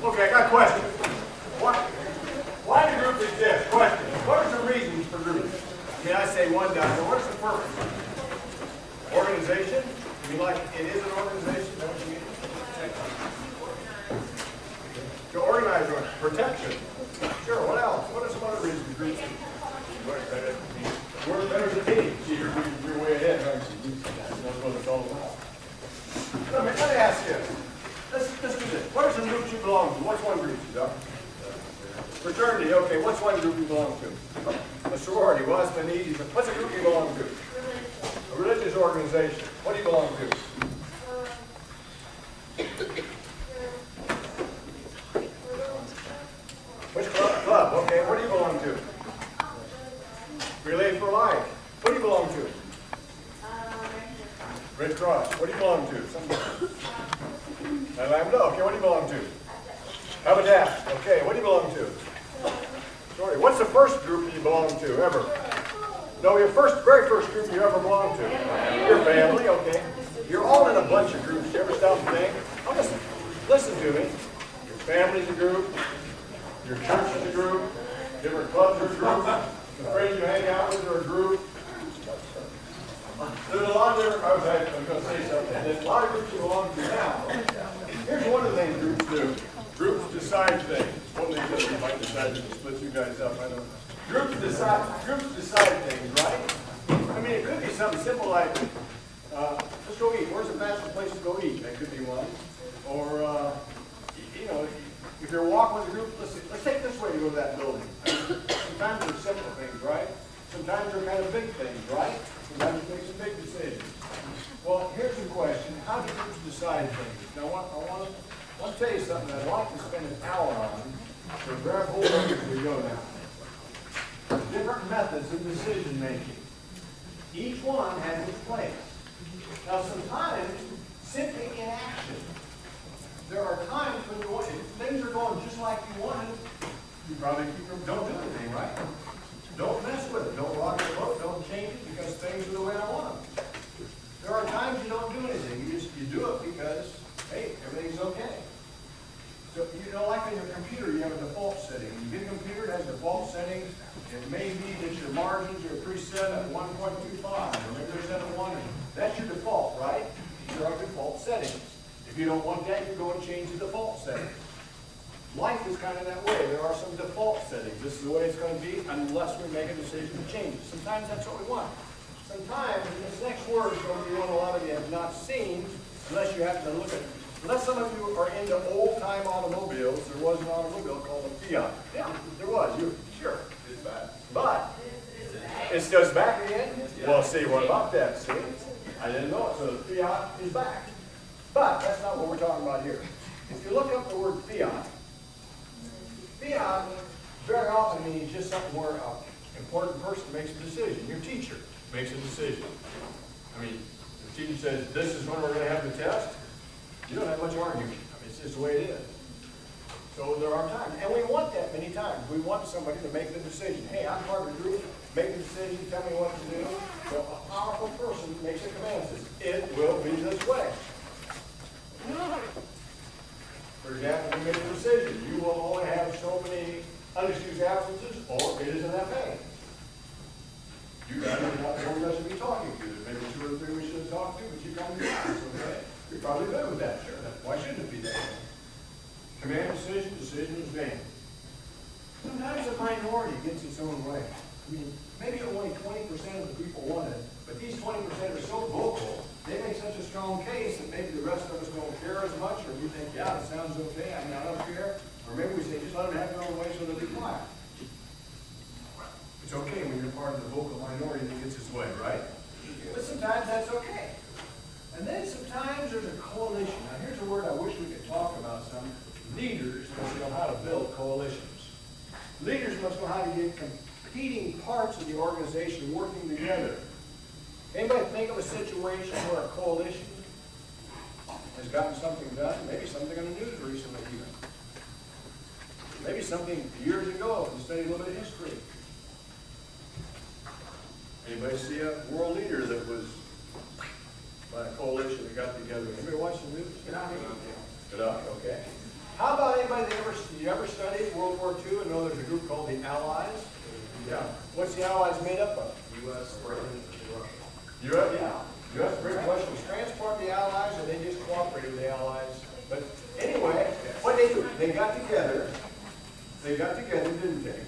Okay, I got a question. Why do groups exist? Question. What are some reasons for groups? I mean, I say one down here. What's the purpose? Organization? You mean like it is an organization? Is that what you mean? To organize or protection. Sure, what else? What are some other reasons groups exist? We're better as a team. See, you're way ahead, aren't you? That's what it's all about. Let me ask you. Let's do this. What are some groups you belong to? What's one group, Doc? Fraternity, okay. What's one group you belong to? A sorority. Well, that's been easy. But what's a group you belong to? A religious organization. What do you belong to? Which club? Okay. What do you belong to? Relay for Life. What do you belong to? Red Cross. What do you belong to? Lambda. Okay. What do you belong to? Habitat. Okay. What do you belong to? Sorry. What's the first group you belong to ever? No, your very first group you ever belonged to. Your family. Okay. You're all in a bunch of groups. You ever stop and think? Listen to me. Your family's a group. Your church is a group. Different clubs are a group. The friends you hang out with are a group. There's a lot of different, I was going to say something. There's a lot of groups you belong to now. Here's one of the things groups do. Groups decide things. One thing that we might decide to split you guys up, I don't know. Groups decide things, right? I mean, it could be something simple like, let's go eat. Where's the fastest place to go eat? That could be one. Or, you know, if you're walking with a group, let's take this way to go to that building. Sometimes they're simple things, right? Sometimes they're kind of big things, right? Sometimes you make some big decisions. Well, here's the question. How do groups decide things? Now, I want to tell you something I'd like to spend an hour on. So grab hold of it as we go now. Different methods of decision making. Each one has its place. Now, sometimes simply inaction. There are times when things are going just like you wanted. You probably don't do anything, right? Don't mess with it. Don't rock the boat. Don't change it because things are the way I want them. There are times you don't do anything. You do it because, hey, everything's okay. So, you know, like on your computer, you have a default setting. When you get a computer, it has default settings. It may be that your margins are preset at 1.25, or maybe they're set at 1. That's your default, right? These are our default settings. If you don't want that, you go and change the default settings. Life is kind of that way. There are some default settings. This is the way it's going to be unless we make a decision to change it. Sometimes that's what we want. Sometimes, and this next word is going to be one a lot of you have not seen, unless you happen to look at it. Unless some of you are into old-time automobiles, there was an automobile called a Fiat. Yeah, there was. Sure. It's back. But it goes back again? Well, see, what about that? See? I didn't know it. So the Fiat is back. But that's not what we're talking about here. If you look up the word Fiat very often means just something where an important person makes a decision. Your teacher makes a decision. I mean, the teacher says, this is when we're going to have the test. You don't have much argument. I mean, it's just the way it is. So there are times. And we want that many times. We want somebody to make the decision. Hey, I'm part of the group. Make the decision. Tell me what to do. So a powerful person makes a command. Says, it will be this way. For example, you make a decision. You will only have so many unexcused absences, or it isn't that bad. You guys are not the only ones to be talking to. There's maybe 2 or 3 we should have talked to, but you come to the house, okay? You're probably good with that, sure. Why shouldn't it be that way? Command decision is made. Sometimes a minority gets its own way. I mean, maybe only 20% of the people want it, but these 20% are so vocal, they make such a strong case that maybe the rest of us don't care as much, or we think, yeah, it sounds okay, I mean, I don't care. Or maybe we say, just let them have their own way so they'll be quiet. It's okay when you're part of the vocal minority that gets its way, right? But sometimes that's okay. And then sometimes there's a coalition. Now here's a word I wish we could talk about some. Leaders must know how to build coalitions. Leaders must know how to get competing parts of the organization working together. Anybody think of a situation where a coalition has gotten something done? Maybe something on the news recently even. Maybe something years ago, if you study a little bit of history. Anybody see a world leader that was by a coalition that got together? Anybody watch the news? Get out, okay. How about anybody that you ever studied World War II and know there's a group called the Allies? Yeah. What's the Allies made up of? U.S., Britain, and Russia. U.S., Britain, Russia was transport the Allies, and they just cooperated with the Allies. But anyway, what they do? They got together. They got together, didn't they?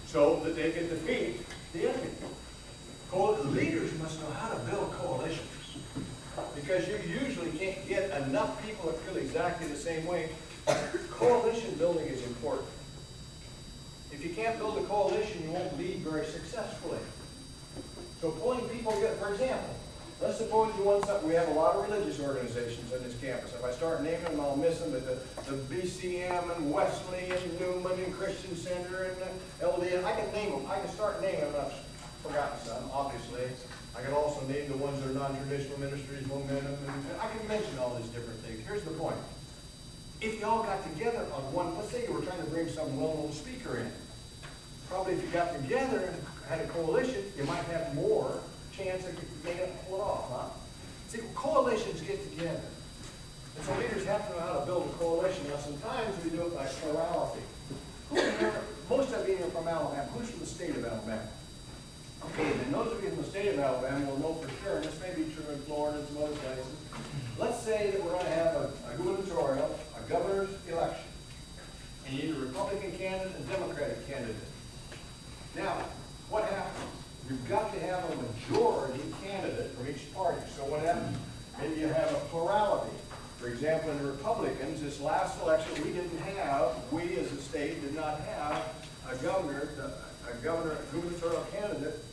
So that they could defeat the enemy. Leaders must know how to build coalitions. Because you usually can't get enough people that feel exactly the same way. Coalition building is important. If you can't build a coalition, you won't lead very successfully. So pulling people together, for example, let's suppose you want something. We have a lot of religious organizations on this campus. If I start naming them, I'll miss them. But the BCM and Wesley and Newman and Christian Center and LDN, I can name them. I can start naming them. I've forgotten some, obviously. I can also name the ones that are non-traditional ministries, Momentum, and I can mention all these different things. Here's the point. If you all got together on one, let's say you were trying to bring some well-known speaker in. Probably if you got together and had a coalition, you might have more chance of making it pull it off, huh? See, coalitions get together. And so leaders have to know how to build a coalition. Now, sometimes we do it by plurality. Most of you are from Alabama. Who's from the state of Alabama? Okay, then those of you from the state of Alabama will know for sure, and this may be true in Florida and some other places. Let's say that we're going to have a gubernatorial, a governor's election. And you need a Republican candidate and a Democratic candidate. Now, what happens? You've got to have a majority candidate from each party. So what happens? Maybe you have a plurality. For example, in the Republicans, this last election, we as a state did not have a gubernatorial candidate.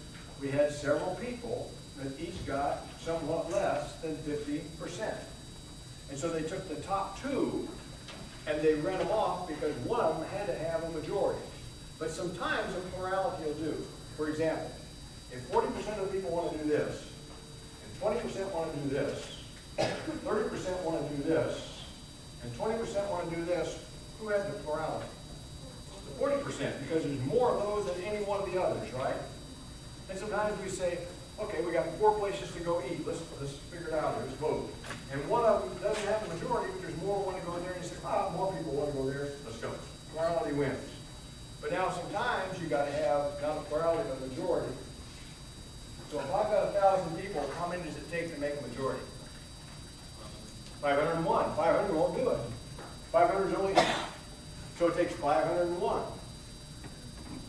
We had several people that each got somewhat less than 50%. And so they took the top two and they ran them off because one of them had to have a majority. But sometimes a plurality will do. For example, if 40% of the people want to do this, and 20% want to do this, 30% want to do this, and 20% want to do this, who has the plurality? The 40%, because there's more of those than any one of the others, right? And sometimes we say, okay, we got 4 places to go eat. Let's figure it out. Let's vote. And one of them doesn't have the majority, but there's more want to go there. And you say, more people want to go there. Let's go. Plurality wins. But now sometimes you got to have not a plurality, but a majority. So if I've got 1,000 people, how many does it take to make a majority? 501. 500 won't do it. 500 is only half. So it takes 501.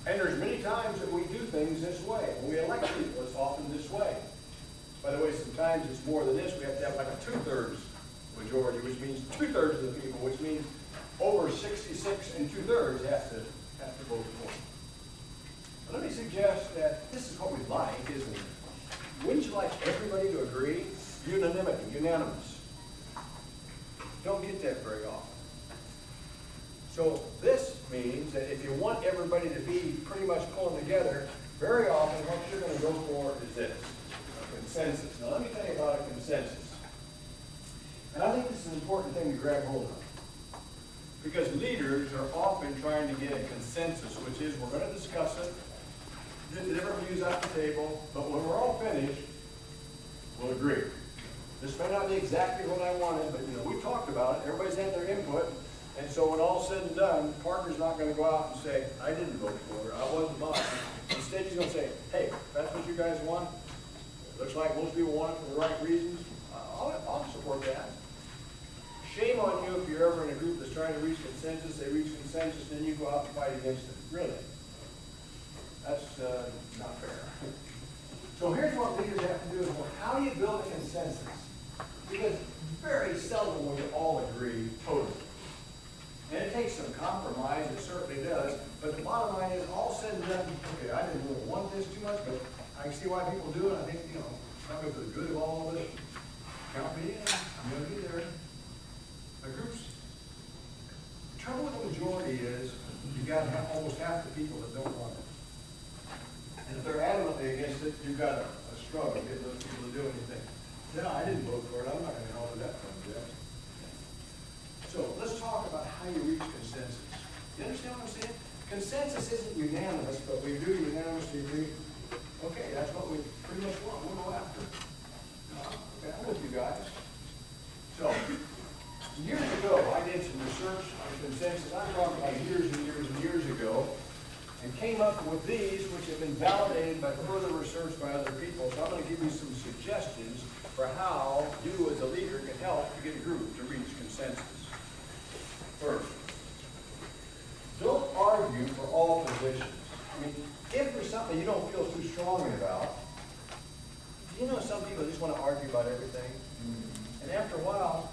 And there's many times that we do things this way. When we elect people, it's often this way. By the way, sometimes it's more than this. We have to have like a 2/3 majority, which means 2/3 of the people, which means over 66 and 2/3 have to vote for. But let me suggest that this is what we like, isn't it? Wouldn't you like everybody to agree? Unanimity, unanimous. Don't get that very often. So this means that if you want everybody to be pretty much pulling together, very often what you're going to go for is this, a consensus. Now let me tell you about a consensus. And I think this is an important thing to grab hold of. Because leaders are often trying to get a consensus, which is we're going to discuss it, get the different views off the table, but when we're all finished, we'll agree. This may not be exactly what I wanted, but we talked about it. Everybody's had their input. And so when all's said and done, Parker's not going to go out and say, I didn't vote for her, I wasn't mine. Instead, he's going to say, hey, that's what you guys want. It looks like most people want it for the right reasons. I'll support that. Shame on you if you're ever in a group that's trying to reach consensus, they reach consensus, then you go out and fight against it. Really. That's not fair. So here's what leaders have to do is, how do you build a consensus? Because very seldom will you all agree totally. And it takes some compromise, it certainly does, but the bottom line is, all said and done, okay, I didn't really want this too much, but I can see why people do it. I think, it's not good for the good of all of us. Count me in, I'm going to be there. The groups, the trouble with the majority is, you've got almost half the people that don't want it. And if they're adamantly against it, you've got a struggle getting those people to do anything. No, I didn't vote for it, I'm not going to help with that project. So let's talk about how you reach consensus. You understand what I'm saying? Consensus isn't unanimous, but we do unanimously agree. Okay, that's what we pretty much want. We'll go after. Okay, I'm with you guys. So years ago, I did some research. I consensus, I'm talking like years and years and years ago, and came up with these, which have been validated by further research by other people. So I'm going to give you some suggestions for how you as a leader can help to get a group to reach consensus. First, don't argue for all positions. I mean, if there's something you don't feel too strongly about, do you know some people just want to argue about everything? And after a while,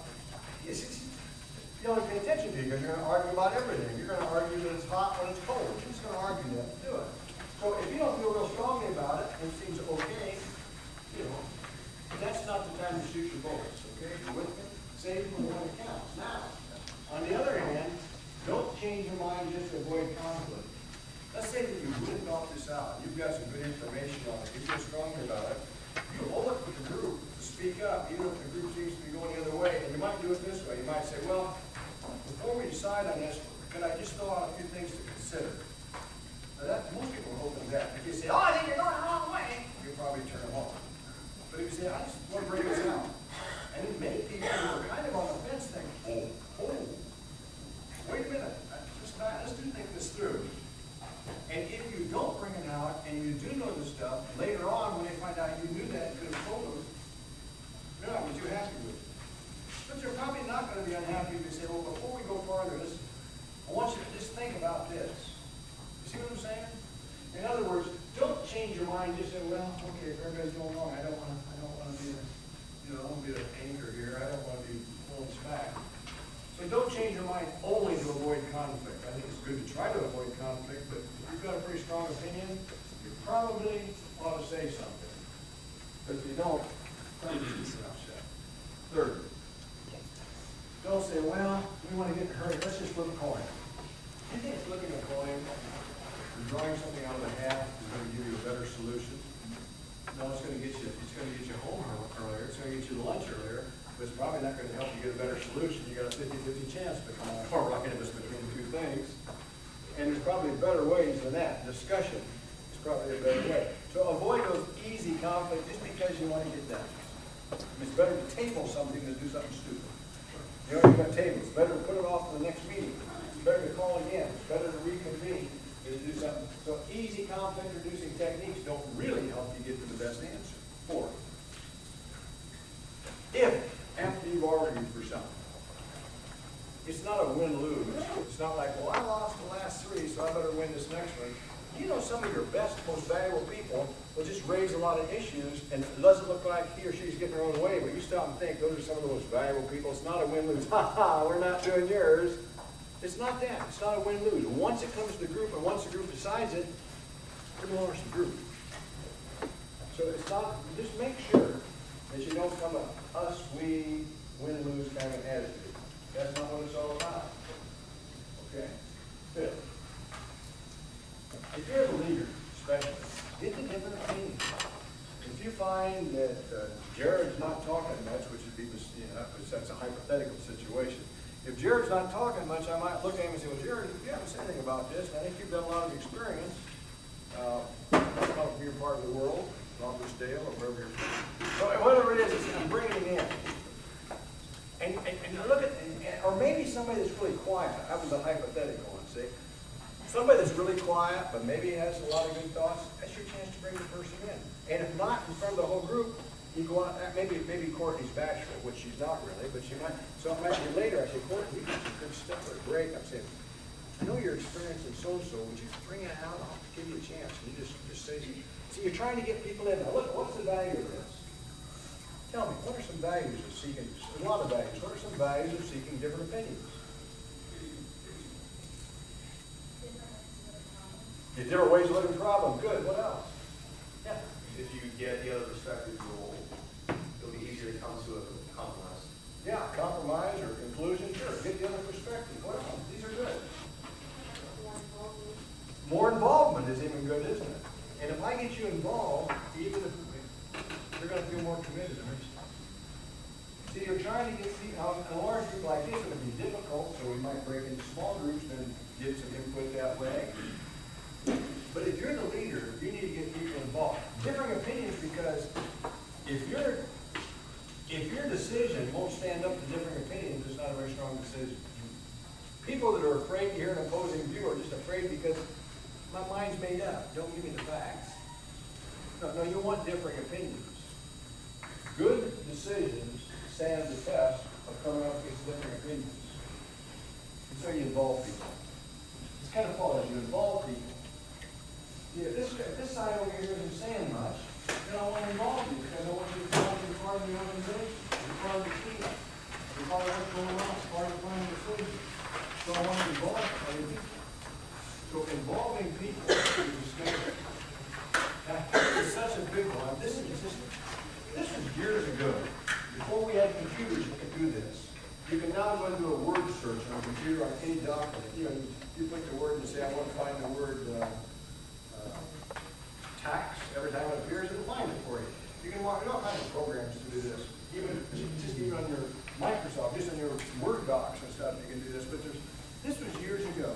you don't pay attention to you because you're going to argue about everything. You're going to argue that it's hot when it's cold. You're just going to argue that to do it. So if you don't feel real strongly about it and it seems okay, that's not the time to shoot your bullets, okay? You with me? Save them when it counts. Now, on the other hand, don't change your mind just to avoid conflict. Let's say that you really thought this out. You've got some good information on it. You feel strongly about it. You owe it to the group to speak up, even if the group seems to be going the other way. And you might do it this way. You might say, well, before we decide on this, could I just throw out a few things to consider? Now most people are open to that. If you say, oh, I think you're going the wrong way, you'll probably turn them off. But if you say, I just want to bring this out, and then many people who are kind of on the fence think, oh, wait a minute, let's do think this through. And if you don't bring it out and you do know this stuff, later on when they find out you knew that and could have told them, they're not going to be too happy with it. But they're probably not going to be unhappy if they say, well, before we go farther, I want you to just think about this. You see what I'm saying? In other words, don't change your mind. Just say, well, okay, if everybody's going wrong, I don't want to be an anchor here. I don't want to be pulling us back. So don't change your mind only to avoid conflict. I think it's good to try to avoid conflict, but if you've got a pretty strong opinion, you probably ought to say something. But if you don't, probably just get upset. Third, don't say, well, we want to get in a hurry. Let's just flip a coin. You think flipping a coin, or drawing something out of the hat is going to give you a better solution? No, it's going to get you home earlier. It's going to get you to lunch earlier. But it's probably not going to help you get a better solution. You got a 50-50 chance to come out or rocket between the two things. And there's probably better ways than that. Discussion is probably a better way. So avoid those easy conflicts just because you want to get done. It's better to table something than do something stupid. You already got tabled. It's better to put it off to the next meeting. It's better to call again. It's better to reconvene than to do something. So easy conflict reducing techniques don't really help you get to the best answer. 4. If after you've argued for something, it's not a win-lose. It's not like, well, I lost the last 3, so I better win this next one. You know, some of your best, most valuable people will just raise a lot of issues, and it doesn't look like he or she's getting their own way, but you stop and think, those are some of the most valuable people. It's not a win-lose. Ha ha, we're not doing yours. It's not that. It's not a win-lose. Once it comes to the group, and once the group decides it, it belongs to the group. So it's not, just make sure that you don't come up us, we, win and lose kind of attitude. That's not what it's all about. Okay. 5th. If you're the leader, especially, get the different opinions. If you find that Jared's not talking much, which would be, that's a hypothetical situation. If Jared's not talking much, I might look at him and say, well, Jared, you haven't said anything about this, and I think you've done a lot of experience. From your part of the world, Robertsdale, or wherever you're from. So whatever it is, I'm bringing him in. And look at, or maybe somebody that's really quiet. That was a hypothetical one, see? Somebody that's really quiet, but maybe has a lot of good thoughts, that's your chance to bring the person in. And if not, in front of the whole group, you go out, maybe Courtney's bachelor, which she's not really, but she might. So it might be later, I say, Courtney, you got some good stuff for a break. I'm saying, I know you're experienced in so-and-so, would you bring it out? I'll give you a chance. And you just say, see, you're trying to get people in. Now, look, what's the value of this? Tell me, what are some values of seeking, a lot of values, what are some values of seeking different opinions? Get different ways of looking at the problem. Good, what else? Yeah. If you get the other perspective, it'll be easier to come to a compromise. Yeah, compromise or conclusion, sure. Get the other perspective. What else? These are good. More involvement is even good, isn't it? And if I get you involved, even if you're going to feel more committed. See, you're trying to get people, in a large group like this, it would be difficult, so we might break into small groups and get some input that way. But if you're the leader, you need to get people involved. Differing opinions, because if your decision won't stand up to differing opinions, it's not a very strong decision. People that are afraid to hear an opposing view are just afraid because my mind's made up. Don't give me the facts. No, you want differing opinions. Good decisions stand the test of coming up with different opinions. And so you involve people. It's kind of follows. You involve people. Yeah, this side over here isn't saying much, then I want to involve you because I want you to be part of the organization, be part of the team, be part of what's going on, part of the final decision. So I want to involve people. So involving people in discussion. Now, this is such a big one. This was years ago. Before we had computers, you could do this. You can now go and do a word search on a computer on any document. You put the word and say, I want to find the word tax. Every time it appears, it'll find it for you. You can mark all kinds of programs to do this. Even on your Microsoft, just on your Word docs and stuff, you can do this. But this was years ago.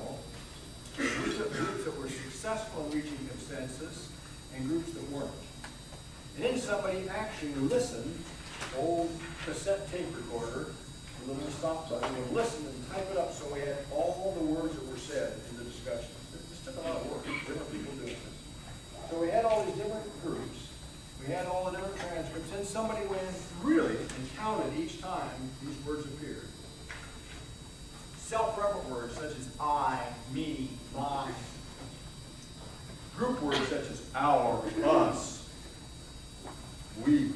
We took groups that were successful in reaching consensus and groups that weren't. And then somebody actually listened, old cassette tape recorder, a little stop button, would listen and type it up so we had all the words that were said in the discussion. This took a lot of work. There were people doing this. So we had all these different groups. We had all the different transcripts. And somebody went really and counted each time these words appeared. Self-referent words such as I, me, my. Group words such as our, us, we.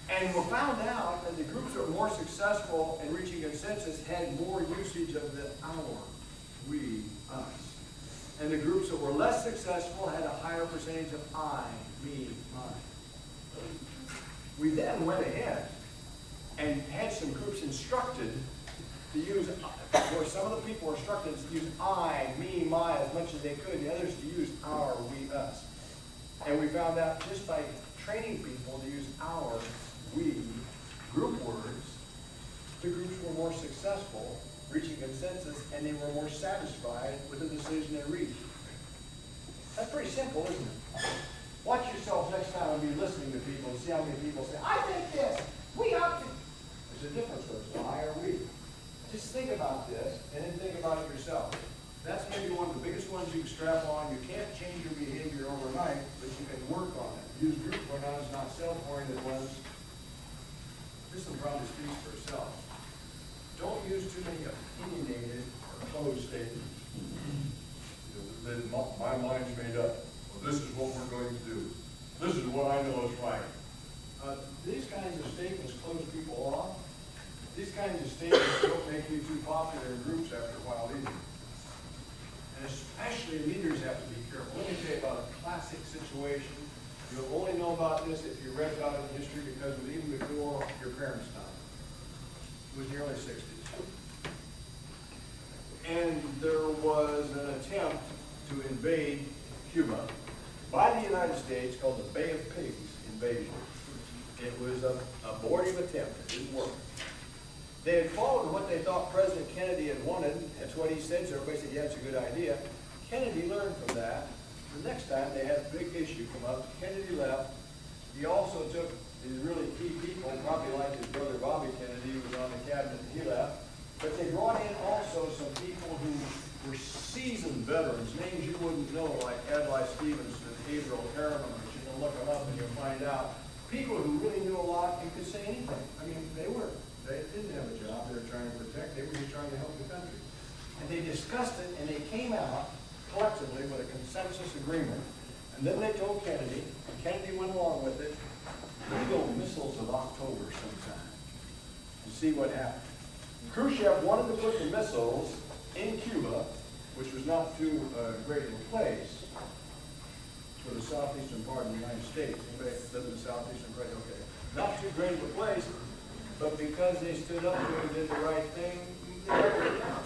And we found out that the groups that were more successful in reaching consensus had more usage of the our, we, us. And the groups that were less successful had a higher percentage of I, me, mine. We then went ahead and had some groups instructed to use, where some of the people were instructed to use I, me, my as much as they could, and the others to use our, we, us. And we found out just by training people to use our, we, group words, the groups were more successful reaching consensus, and they were more satisfied with the decision they reached. That's pretty simple, isn't it? Watch yourself next time and be listening to people and see how many people say, I think this, we ought to. There's a difference whether it's I or we. Just think about this, and then think about it yourself. That's maybe one of the biggest ones you can strap on. You can't change your behavior overnight, but you can work on it. Use group pronouns, not self-oriented ones. This one probably speaks for itself. Don't use too many opinionated or closed statements. My mind's made up. Well, this is what we're going to do. This is what I know is right. These kinds of statements close people off. These kinds of statements don't make you too popular in groups after a while either. And especially leaders have to be careful. Let me tell you about a classic situation. You'll only know about this if you read about it in history because it was even before your parents' time. It was in the early 60s. And there was an attempt to invade Cuba by the United States called the Bay of Pigs invasion. It was an abortive attempt. It didn't work. They had followed what they thought President Kennedy had wanted. That's what he said, so everybody said, yeah, it's a good idea. Kennedy learned from that. The next time they had a big issue come up, Kennedy left. He also took his really key people, probably like his brother Bobby Kennedy, who was on the cabinet and he left. But they brought in also some people who were seasoned veterans, names you wouldn't know, like Adlai Stevenson, Averill Harriman, but you can look them up and you'll find out. People who really knew a lot and could say anything. I mean, they didn't have a job they were trying to protect, they were just trying to help the country. And they discussed it and they came out collectively with a consensus agreement. And then they told Kennedy, and Kennedy went along with it, we go missiles of October sometime and see what happened. Khrushchev wanted to put the missiles in Cuba, which was not too great a place for the southeastern part of the United States. Anybody live in the southeastern part? Okay. Not too great of a place, but because they stood up to it and did the right thing, they got it down.